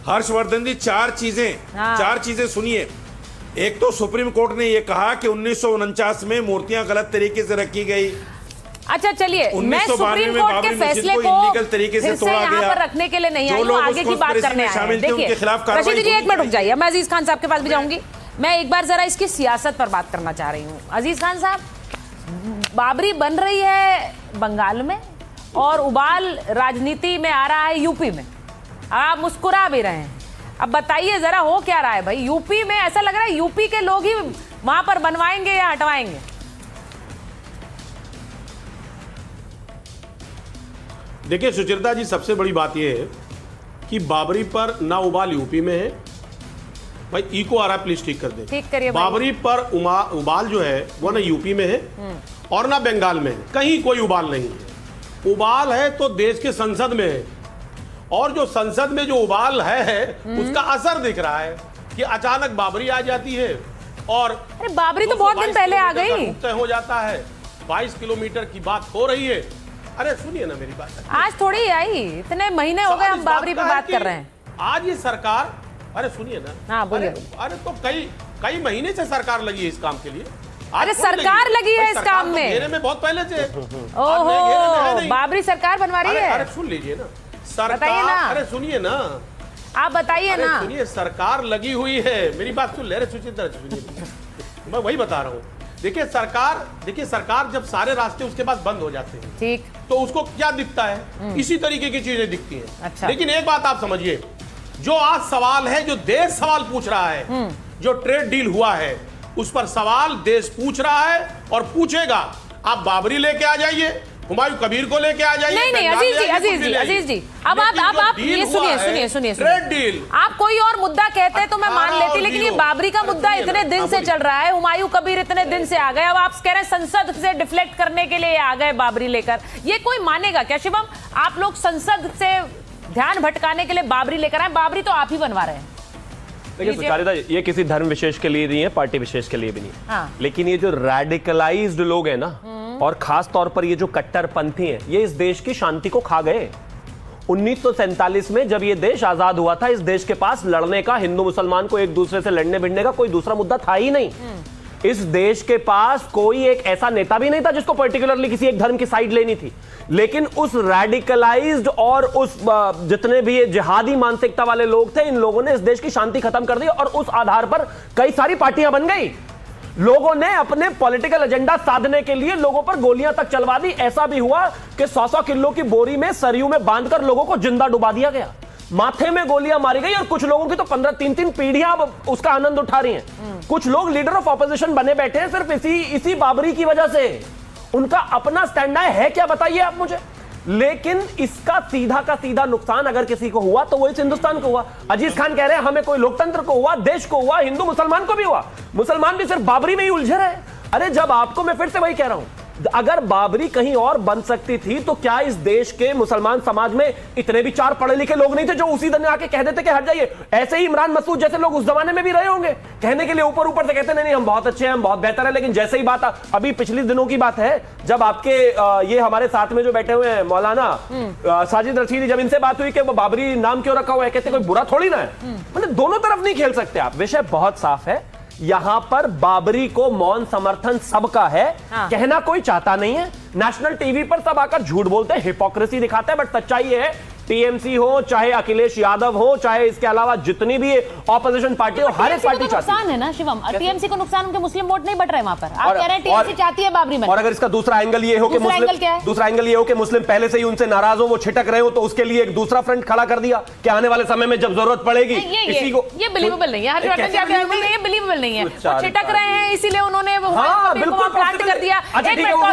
हर्षवर्धन जी, 4 चीजें सुनिए। एक तो सुप्रीम कोर्ट ने यह कहा कि 1949 में मूर्तियां गलत तरीके से रखी गई। अच्छा चलिए, मैं सुप्रीम कोर्ट के फैसले को इलीगल तरीके से तोड़ा यहाँ गया पर रखने के लिए नहीं आई हूँ, आगे की बात करने आए हैं। देखिए रशीदी जी, 1 मिनट रुक जाइए, मैं अजीज खान साहब के पास भी जाऊंगी। मैं एक बार जरा इसकी सियासत पर बात करना चाह रही हूँ। अजीज खान साहब, बाबरी बन रही है बंगाल में और उबाल राजनीति में आ रहा है यूपी में। आप मुस्कुरा भी रहे हैं, अब बताइए जरा हो क्या रहा है भाई यूपी में? ऐसा लग रहा है यूपी के लोग ही वहां पर बनवाएंगे या हटवाएंगे? देखिए सुचरिता जी, सबसे बड़ी बात यह है कि बाबरी पर ना उबाल यूपी में है। भाई इको आ रहा है, प्लीज ठीक कर दे। ठीक करिए। बाबरी पर उबाल जो है वो ना यूपी में है और ना बंगाल में है, कहीं कोई उबाल नहीं है। उबाल है तो देश के संसद में है, और जो संसद में जो उबाल है उसका असर दिख रहा है कि अचानक बाबरी आ जाती है। और अरे बाबरी तो बहुत दिन पहले आ गई, तय हो जाता है। 22 किलोमीटर की बात हो रही है। अरे सुनिए ना मेरी बात, आज थोड़ी आई, इतने महीने हो गए हम बाबरी पे बात कर रहे हैं। आज ये सरकार, अरे सुनिए ना। हाँ बोलिए। अरे तो कई महीने से सरकार लगी है इस काम के लिए। अरे सरकार लगी है इस काम में, घेरे में बहुत पहले से। ओहो, बाबरी सरकार बनवा रही है। अरे सुन लीजिए ना सरकार, अरे सुनिए ना, आप बताइए ना। सुनिए, सरकार लगी हुई है, मेरी बात सुन ले। अरे सुचिंता, मैं वही बता रहा हूँ। देखिए सरकार जब सारे रास्ते उसके बाद बंद हो जाते हैं, ठीक, तो उसको क्या दिखता है? इसी तरीके की चीजें दिखती हैं। अच्छा। लेकिन एक बात आप समझिए, जो आज सवाल है, जो देश सवाल पूछ रहा है, जो ट्रेड डील हुआ है उस पर सवाल देश पूछ रहा है और पूछेगा। आप बाबरी लेके आ जाइए, हुमायूं कबीर को लेके आ जाइए। नहीं अजीज जी, अब आप ये सुनिए ट्रेड डील। आप कोई और मुद्दा कहते हैं तो मैं मान लेती, लेकिन ये बाबरी का मुद्दा इतने दिन से चल रहा है, हुमायूं कबीर इतने दिन से आ गए, अब आप कह रहे हैं संसद से डिफ्लेक्ट करने के लिए आ गए बाबरी लेकर। ये कोई मानेगा क्या शिवम? आप लोग संसद से ध्यान भटकाने के लिए बाबरी लेकर आए, बाबरी तो आप ही बनवा रहे हैं। देखिए सुचारिता, ये किसी धर्म विशेष के लिए नहीं है, पार्टी विशेष के लिए भी नहीं। हाँ। लेकिन ये जो रेडिकलाइज्ड लोग हैं ना, और खास तौर पर ये जो कट्टरपंथी हैं, ये इस देश की शांति को खा गए। 1947 में जब ये देश आजाद हुआ था, इस देश के पास लड़ने का, हिंदू मुसलमान को एक दूसरे से लड़ने भिड़ने का कोई दूसरा मुद्दा था ही नहीं। इस देश के पास कोई एक ऐसा नेता भी नहीं था जिसको पर्टिकुलरली किसी एक धर्म की साइड लेनी थी। लेकिन उस रेडिकलाइज्ड और उस जितने भी ये जिहादी मानसिकता वाले लोग थे, इन लोगों ने इस देश की शांति खत्म कर दी, और उस आधार पर कई सारी पार्टियां बन गई। लोगों ने अपने पॉलिटिकल एजेंडा साधने के लिए लोगों पर गोलियां तक चलवा दी। ऐसा भी हुआ कि 100-100 किलो की बोरी में सरयू में बांधकर लोगों को जिंदा डुबा दिया गया, माथे में गोलियां मारी गई, और कुछ लोगों की तो 3-3 पीढ़ियां उसका आनंद उठा रही हैं। कुछ लोग लीडर ऑफ ऑपोजिशन बने बैठे हैं सिर्फ इसी बाबरी की वजह से। उनका अपना स्टैंड है क्या, बताइए आप मुझे। लेकिन इसका सीधा का सीधा नुकसान अगर किसी को हुआ तो वो इस हिंदुस्तान को हुआ। अजीज खान कह रहे हैं हमें कोई लोकतंत्र को हुआ, देश को हुआ, हिंदू मुसलमान को भी हुआ। मुसलमान भी सिर्फ बाबरी में ही उलझे रहे। अरे जब आपको, मैं फिर से वही कह रहा हूं, अगर बाबरी कहीं और बन सकती थी तो क्या इस देश के मुसलमान समाज में इतने भी 4 पढ़े लिखे लोग नहीं थे जो उसी दिन आके कह देते कि हट जाइए? ऐसे ही इमरान मसूद जैसे लोग उस जमाने में भी रहे होंगे, कहने के लिए ऊपर ऊपर से कहते नहीं हम बहुत अच्छे हैं, हम बहुत बेहतर है, लेकिन जैसे ही बात, अभी पिछले दिनों की बात है जब आपके ये हमारे साथ में जो बैठे हुए हैं मौलाना साजिद रशीदी, जब इनसे बात हुई कि बाबरी नाम क्यों रखा हुआ है, कहते कोई बुरा थोड़ी ना है। मतलब दोनों तरफ नहीं खेल सकते आप। विषय बहुत साफ है, यहां पर बाबरी को मौन समर्थन सबका है। कहना कोई चाहता नहीं है। नेशनल टीवी पर सब आकर झूठ बोलते हैं, हिपोक्रेसी दिखाते हैं, बट सच्चाई ये है टीएमसी हो, चाहे अखिलेश यादव हो, चाहे इसके अलावा जितनी भी ऑपोजिशन पार्टी हो, हर एक पार्टी चाहती है। नुकसान है ना शिवम, टीएमसी को नुकसान, उनके मुस्लिम वोट नहीं बढ़ रहे वहां पर। आप कह रहे हैं टीएमसी चाहती है बाबरी में। और अगर इसका दूसरा एंगल ये हो कि मुस्लिम पहले से ही उनसे नाराज हो, वो छिटक रहे हो, तो उसके लिए एक दूसरा फ्रंट खड़ा कर दिया कि आने वाले समय में जब जरूरत पड़ेगी किसी को। ये बिलीवेबल नहीं है, ये बिलीवेबल नहीं है। वो छिटक रहे हैं इसीलिए उन्होंने बिल्कुल प्लांट कर दिया।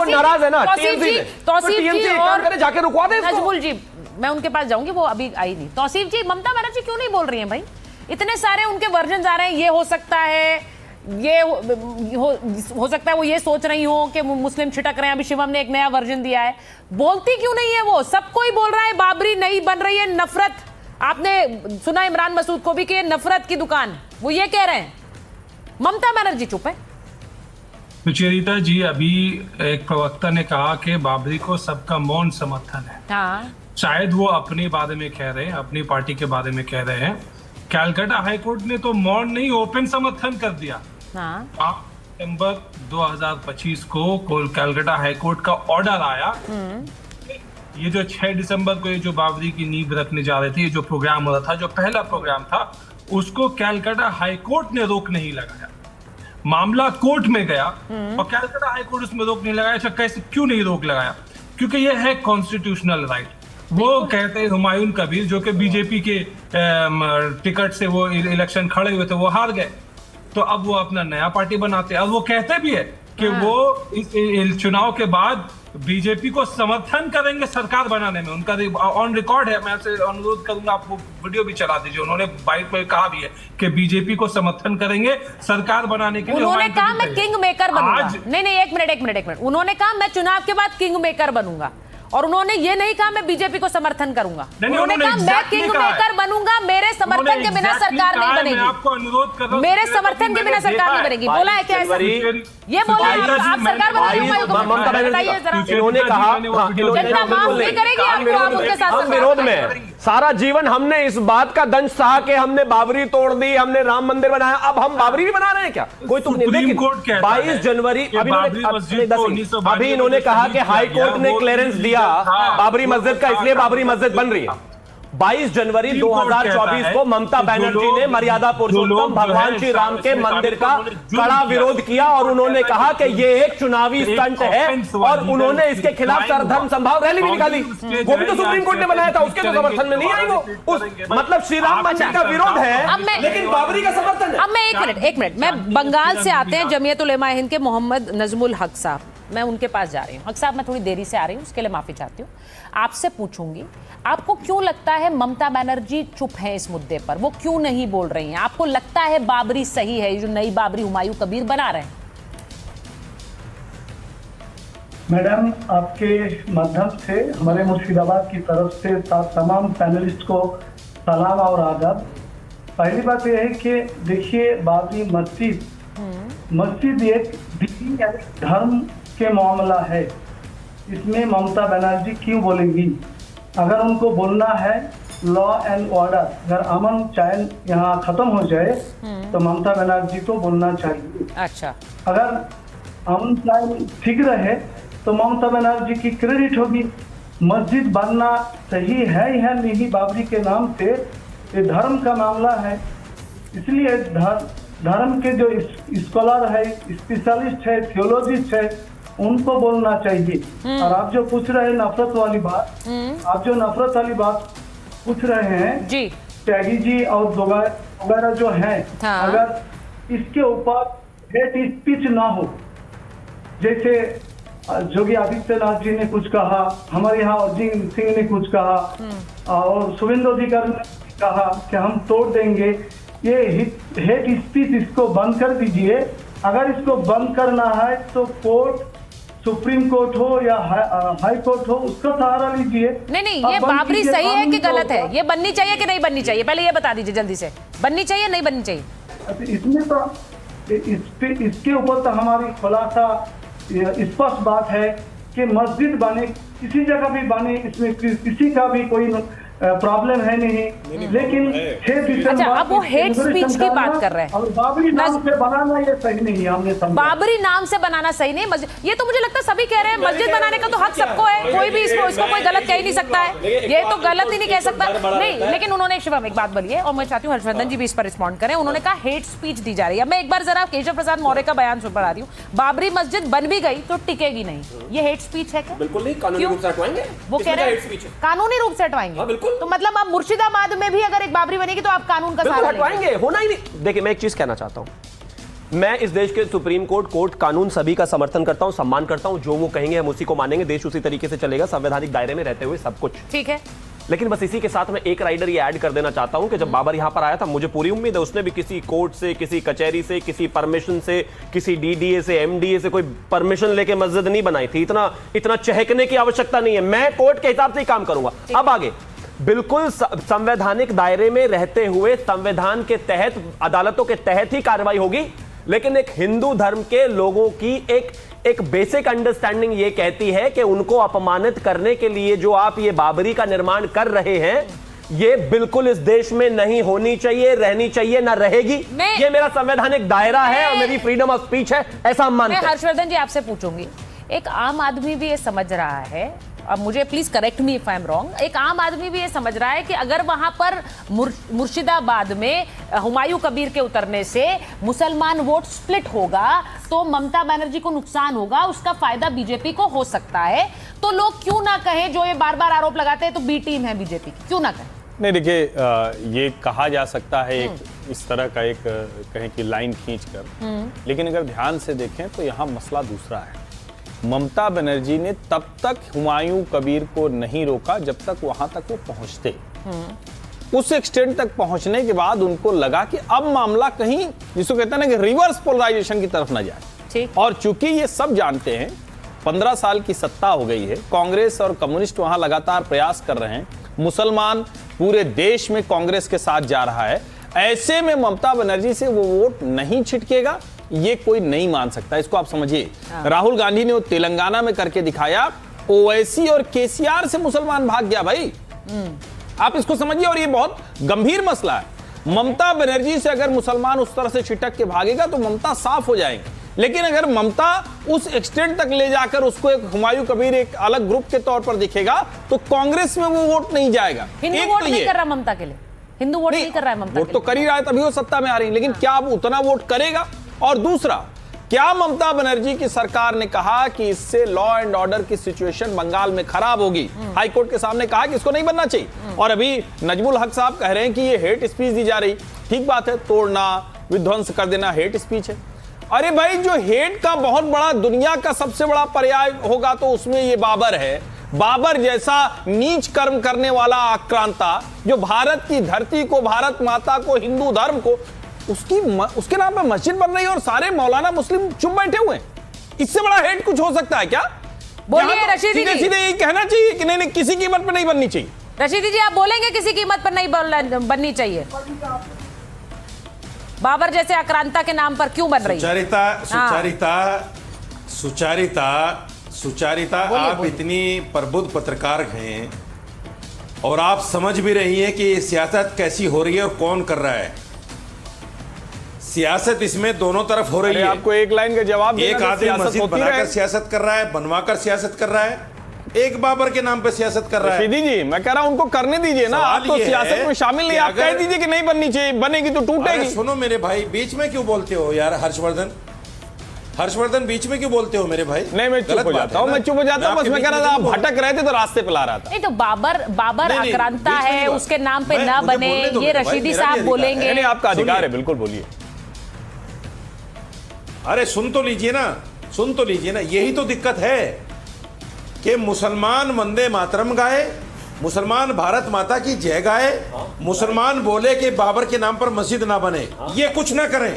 नाराज है ना तौसीफ और जाके रुकवा दे नजमुल जी, मैं उनके पास जाऊंगी, वो अभी आई नहीं। तौसीफ जी, ममता बनर्जी क्यों नहीं बोल रही हैं भाई? इतने सारे उनके वर्जन आ रहे हैं, ये हो सकता है, ये हो सकता है वो ये सोच रही हो कि मुस्लिम छिटक रहे हैं। अभी शिवम ने एक नया वर्जन दिया है, बोलती क्यों नहीं है वो? सब कोई बोल रहा है बाबरी नहीं बन रही है, नफरत। आपने सुना इमरान मसूद को भी कि ये नफरत की दुकान, वो ये कह रहे हैं। ममता बनर्जी चुप है। सुचेरिता जी, अभी एक प्रवक्ता ने कहा कि बाबरी को सबका मौन समर्थन है। हाँ, शायद वो अपने बारे में कह रहे हैं, अपनी पार्टी के बारे में कह रहे हैं। कैलकाटा हाईकोर्ट ने तो मौन नहीं, ओपन समर्थन कर दिया। 8 सितंबर 2025 को कैलकाटा हाईकोर्ट का ऑर्डर आया। ये जो 6 दिसंबर को ये जो बाबरी की नींव रखने जा रहे थे, ये जो प्रोग्राम हो रहा था, जो पहला प्रोग्राम था, उसको कैलकाटा हाईकोर्ट ने रोक नहीं लगाया। मामला कोर्ट में गया और कैलकाटा हाईकोर्ट उसमें रोक नहीं लगाया। कैसे, क्यों नहीं रोक लगाया? क्योंकि ये है कॉन्स्टिट्यूशनल राइट। वो कहते हैं हुमायूं कबीर, जो कि बीजेपी के टिकट से वो इलेक्शन खड़े हुए थे, वो हार गए, तो अब वो अपना नया पार्टी बनाते हैं। और वो कहते भी है कि वो इस चुनाव के बाद बीजेपी को समर्थन करेंगे सरकार बनाने में। उनका ऑन रिकॉर्ड है, मैं आपसे अनुरोध करूंगा आप वो वीडियो भी चला दीजिए। उन्होंने बाइट में कहा भी है कि बीजेपी को समर्थन करेंगे सरकार बनाने के लिए। उन्होंने कहा मैं किंग मेकर बनूंगा। नहीं, एक मिनट। उन्होंने कहा मैं चुनाव के बाद किंग मेकर बनूंगा, और उन्होंने ये नहीं कहा मैं बीजेपी को समर्थन करूंगा। उन्होंने कहा मैं किंग मेकर बनूंगा, मेरे समर्थन के बिना सरकार नहीं बनेगी। आपको अनुरोध कर रहा हूं, मेरे समर्थन के बिना सरकार नहीं बनेगी। बोला है क्या ऐसा? ये बोला है आप सरकार बनाइए जरा। इन्होंने कहा जनता माफ नहीं करेगी आपको, आप उनके साथ विरोध में सारा जीवन हमने इस बात का दंश सहा कि हमने बाबरी तोड़ दी, हमने राम मंदिर बनाया, अब हम बाबरी भी बना रहे हैं क्या? कोई तुम नहीं। लेकिन 22 जनवरी अभी इन्होंने कहा कि हाई कोर्ट ने क्लियरेंस दिया बाबरी मस्जिद का, इसलिए बाबरी मस्जिद बन रही है। 22 जनवरी 2024 को ममता बनर्जी ने मर्यादा पुरुषोत्तम भगवान श्री राम के मंदिर का कड़ा विरोध किया और उन्होंने कहा कि ये एक चुनावी स्टंट है, और उन्होंने इसके खिलाफ सर्वधर्म संभाव रैली भी निकाली। वो भी तो सुप्रीम कोर्ट ने बनाया था, उसके तो समर्थन में नहीं आई वो। मतलब श्री राम मंदिर का विरोध है, लेकिन बाबरी का समर्थन है। अब मैं एक मिनट मैं बंगाल से आते हैं जमीयत उलेमा हिंद के मोहम्मद नजमुल हक साहब, मैं उनके पास जा रही हूँ। हक साहब, मैं थोड़ी देरी से आ रही हूँ, उसके लिए माफी चाहती हूँ। आपसे पूछूंगी, आपको क्यों लगता है ममता बनर्जी चुप है इस मुद्दे पर? वो क्यों नहीं बोल रही हैं? आपको लगता है बाबरी सही है, जो नई बाबरी हुमायूं कबीर बना रहे हैं? मैडम, आपके माध्यम से हमारे मुर्शिदाबाद की तरफ से तमाम पैनलिस्ट को सलाम और आदाब। पहली बात यह है कि देखिए, बाबरी मस्जिद एक दीन या धर्म के मामला है। इसमें ममता बनर्जी क्यों बोलेंगी? अगर उनको बोलना है लॉ एंड ऑर्डर, अगर अमन चैन यहाँ खत्म हो जाए तो ममता बनर्जी को बोलना चाहिए। अच्छा, अगर अमन चैन ठीक रहे तो ममता बनर्जी की क्रेडिट होगी। मस्जिद बनना सही है या नहीं बाबरी के नाम से, ये धर्म का मामला है। इसलिए धर्म के जो स्कॉलर है, स्पेशलिस्ट है, थियोलॉजिस्ट है, उनको बोलना चाहिए। और आप जो पूछ रहे हैं नफरत वाली बात, आप जो नफरत वाली बात पूछ रहे हैं जी, त्यागी जी और वगैरह जो हैं, अगर इसके ऊपर हेट स्पीच ना हो, जैसे योगी आदित्यनाथ जी ने कुछ कहा, हमारे यहाँ अजीत सिंह ने कुछ कहा, और शुभेंदु अधिकारी ने कहा कि हम तोड़ देंगे, ये हेट स्पीच इसको बंद कर दीजिए। अगर इसको बंद करना है तो कोर्ट, सुप्रीम कोर्ट हो या हाई कोर्ट हो, उसका सहारा लीजिए। नहीं, ये बाबरी सही है कि गलत है? ये बननी चाहिए कि नहीं बननी चाहिए, पहले ये बता दीजिए जल्दी से। बननी चाहिए नहीं बननी चाहिए? इसमें तो इसके ऊपर तो हमारी खुलासा स्पष्ट बात है कि मस्जिद बने, किसी जगह भी बने, इसमें किसी का भी कोई प्रॉब्लम है नहीं, लेकिन 6 दिसंबर अच्छा, अब वो हेट स्पीच की बात कर रहे हैं। और बाबरी नाम से बनाना ये सही नहीं है, हमने समझा। बाबरी नाम से बनाना सही नहीं, मस्जिद, ये तो मुझे लगता है सभी कह रहे हैं। मस्जिद बनाने का तो हक सबको है, कोई भी इसको कोई गलत कह ही नहीं सकता है, ये तो गलत ही नहीं कह सकता। नहीं, लेकिन उन्होंने शिवम एक बात बोली है और मैं चाहती हूँ हर्षवर्धन जी भी इस पर रिस्पॉन्ड करें। उन्होंने कहा हेट स्पीच दी जा रही है। मैं एक बार जरा केशव प्रसाद मौर्य का बयान सुन पढ़ा रही हूँ। बाबरी मस्जिद बन भी गई तो टिकेगी नहीं, ये हेट स्पीच है क्या? बिल्कुल नहीं, कानूनी रूप से हटवाएंगे। वो कह रहे हैं कानूनी रूप से हटवाएंगे, तो मतलब आप मुर्शिदाबाद में भी अगर एक बाबरी बनेगी तो आप कानून का सहारा हटवाएंगे? होना ही नहीं। देखिए, मैं एक चीज कहना चाहता हूं, मैं इस देश के सुप्रीम कोर्ट, कानून सभी का समर्थन करता हूं, सम्मान करता हूं। जो वो कहेंगे हम उसी को मानेंगे, देश उसी तरीके से चलेगा, संवैधानिक दायरे में रहते हुए सब कुछ ठीक है। लेकिन बस इसी के साथ मैं एक राइडर ये ऐड कर देना चाहता हूं कि जब बाबर यहां पर आया था, मुझे पूरी उम्मीद है उसने भी किसी कोर्ट से, किसी कचहरी से, किसी परमिशन से, किसी डीडीए से, एमडीए से कोई परमिशन लेके मस्जिद नहीं बनाई थी। इतना चहकने की आवश्यकता नहीं है। मैं कोर्ट के हिसाब से ही काम करूंगा। अब आगे बिल्कुल संवैधानिक दायरे में रहते हुए संविधान के तहत, अदालतों के तहत ही कार्रवाई होगी। लेकिन एक हिंदू धर्म के लोगों की एक बेसिक अंडरस्टैंडिंग ये कहती है कि उनको अपमानित करने के लिए जो आप ये बाबरी का निर्माण कर रहे हैं, ये बिल्कुल इस देश में नहीं होनी चाहिए, रहनी चाहिए, ना रहेगी। ये मेरा संवैधानिक दायरा है और मेरी फ्रीडम ऑफ स्पीच है, ऐसा हम मानते हैं। मैं हर्षवर्धन जी आपसे पूछूंगी, एक आम आदमी भी ये समझ रहा है, अब मुझे please correct me if I am wrong, एक आम आदमी भी ये समझ रहा है कि अगर वहां पर मुर्शिदाबाद में हुमायूं कबीर के उतरने से मुसलमान वोट स्प्लिट होगा तो ममता बनर्जी को नुकसान होगा, उसका फायदा बीजेपी को हो सकता है, तो लोग क्यों ना कहें, जो ये बार बार आरोप लगाते हैं तो बी टीम है बीजेपी की, क्यों ना कहें? नहीं, देखिए, ये कहा जा सकता है एक इस तरह का एक कहें कि लाइन खींचकर, लेकिन अगर ध्यान से देखें तो यहाँ मसला दूसरा है। ममता बनर्जी ने तब तक हुमायूं कबीर को नहीं रोका जब तक वहां तक वो पहुंचते। उस एक्सटेंट तक पहुंचने के बाद उनको लगा कि अब मामला कहीं, जिसको कहते हैं ना कि रिवर्स पोलराइजेशन की तरफ न जाए। और चूंकि ये सब जानते हैं, 15 साल की सत्ता हो गई है, कांग्रेस और कम्युनिस्ट वहां लगातार प्रयास कर रहे हैं, मुसलमान पूरे देश में कांग्रेस के साथ जा रहा है, ऐसे में ममता बनर्जी से वो वोट नहीं छिटकेगा, ये कोई नहीं मान सकता। इसको आप समझिए। राहुल गांधी ने वो तेलंगाना में करके दिखाया, ओवैसी और केसीआर से मुसलमान भाग गया भाई। आप इसको समझिए, और ये बहुत गंभीर मसला है। ममता बनर्जी से अगर मुसलमान उस तरह से छिटक के भागेगा तो ममता साफ हो जाएंगे। लेकिन अगर ममता उस एक्सटेंट तक ले जाकर उसको एक हुमायूं कबीर एक अलग ग्रुप के तौर पर दिखेगा तो कांग्रेस में वो वोट नहीं जाएगा। हिंदू वोट नहीं कर रहा ममता के लिए, हिंदू वोट नहीं कर रहा है ममता, वोट तो कर ही रहा है, तभी वो सत्ता में आ रही है, लेकिन क्या अब उतना वोट करेगा? और दूसरा, क्या ममता बनर्जी की सरकार ने कहा कि इससे लॉ एंड ऑर्डर की सिचुएशन बंगाल में खराब होगी? हाई कोर्ट के सामने कहा कि इसको नहीं बनना चाहिए। और अभी नजमुल हक साहब कह रहे हैं कि ये हेट स्पीच दी जा रही। ठीक बात है, तोड़ना, विध्वंस कर देना हेट स्पीच है। अरे भाई, जो हेट का बहुत बड़ा, दुनिया का सबसे बड़ा पर्याय होगा तो उसमें ये बाबर है। बाबर जैसा नीच कर्म करने वाला आक्रांता, जो भारत की धरती को, भारत माता को, हिंदू धर्म को, उसके नाम पे मस्जिद बन रही है और सारे मौलाना मुस्लिम चुप बैठे हुए हैं। इससे बड़ा हेट कुछ हो सकता है क्या? बोलिए रशीदी जी। सीधे यही कहना चाहिए कि नहीं, किसी कीमत पे नहीं बननी चाहिए। रशीदी जी, आप बोलेंगे किसी कीमत पर नहीं बननी चाहिए? बाबर जैसे आक्रांता के नाम पर क्यों बन रही है? सुचारिता आप इतनी प्रबुद्ध पत्रकार हैं और आप समझ भी रही हैं कि सियासत कैसी हो रही है और कौन कर रहा है। सियासत इसमें दोनों तरफ हो रही है। आपको एक लाइन का जवाब देना, एक आदमी मस्जिद बनाकर सियासत कर रहा है, बनवाकर सियासत कर रहा है, एक बाबर के नाम पे सियासत कर रहा है। रशीदी जी, मैं कह रहा हूं उनको करने दीजिए ना, आप तो सियासत में शामिल नहीं। आप कह दीजिए कि नहीं बननी चाहिए, बनेगी तो टूटेगी। सुनो मेरे भाई, बीच में क्यों बोलते हो यार हर्षवर्धन, बीच में क्यों बोलते हो मेरे भाई? नहीं, मैं चुप हो जाता हूँ, बस मैं कह रहा था आप भटक रहे थे तो रास्ते पे ला रहा था। नहीं तो बाबर आक्रांता है, उसके नाम पे ना बने, ये रशीदी साहब बोलेंगे। नहीं, आपका अधिकार है, बिल्कुल बोलिए। अरे सुन तो लीजिए ना, यही तो दिक्कत है कि मुसलमान वंदे मातरम गाए, मुसलमान भारत माता की जय गाए, मुसलमान बोले कि बाबर के नाम पर मस्जिद ना बने, ये कुछ ना करें,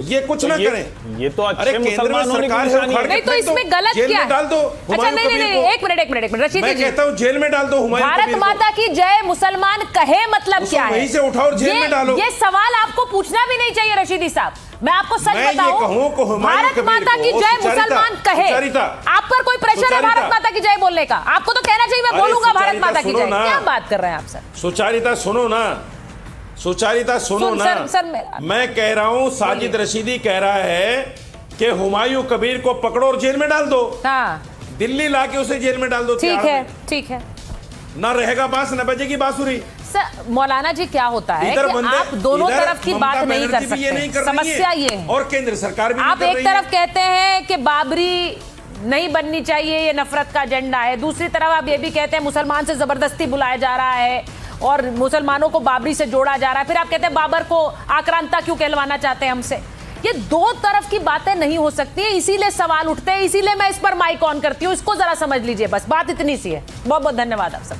ये कुछ ना करें। ये तो अच्छे अरे केंद्र में मुसलमान होने की सरकार है, निशानी उखाड़ है। के नहीं तो फेंक दो, इसमें गलत जेल क्या में है? डाल दो अच्छा हुमायूं नहीं कबीर नहीं को। एक मिनट रशीदी मैं जी, कहता हूँ जेल में डाल दो हुमायूं भारत कबीर को। माता की जय मुसलमान कहे मतलब उसको क्या है? वहीं से उठाओ और जेल में डालो। ये सवाल आपको पूछना भी नहीं चाहिए रशीदी साहब। मैं आपको सच मैं ये बताऊं, कहूं कि हुमायूं भारत कबीर माता की को जय सुचारिता- मुसलमान कहे, सुचारिता। आप पर कोई प्रेशर है सुचारिता। भारत माता की जय बोलने का? आपको तो कहना चाहिए मैं अरे बोलूंगा भारत सुचारिता माता की सुनो जय। ना। क्या बात कर रहे हैं आप सर? सुचारिता सुनो ना, सुचारिता सुनो सुन, ना। सर, मैं कह रहा हूं साजिद रशीदी कह रहा है कि हुमायूं कबीर को पकड़ो और जेल में डाल दो। हाँ, दिल्ली लाके उसे जेल में डाल दो। ठीक तिहाड़ है, में। ठीक है ना रहेगा बांस न बजेगी बांसुरी। सर। मौलाना जी क्या होता है इधर कि बंदे- आप दोनों इधर तरफ की ममता बात नहीं कर बनर्जी भी ये नहीं सकते। कर रही समस्या ये है और केंद्र सरकार भी आप नहीं एक कर रही तरफ कहते हैं कि बाबरी नहीं बननी चाहिए, ये नफरत का एजेंडा है, दूसरी तरफ आप ये भी कहते हैं मुसलमान से जबरदस्ती बुलाया जा रहा है और मुसलमानों को बाबरी से जोड़ा जा रहा है, फिर आप कहते हैं बाबर को आक्रांता क्यों कहलवाना चाहते हैं हमसे। ये दो तरफ की बातें नहीं हो सकती है, इसीलिए सवाल उठते हैं, इसीलिए मैं इस पर माइक ऑन करती हूँ। इसको जरा समझ लीजिए, बस बात इतनी सी है। बहुत बहुत धन्यवाद आप सब।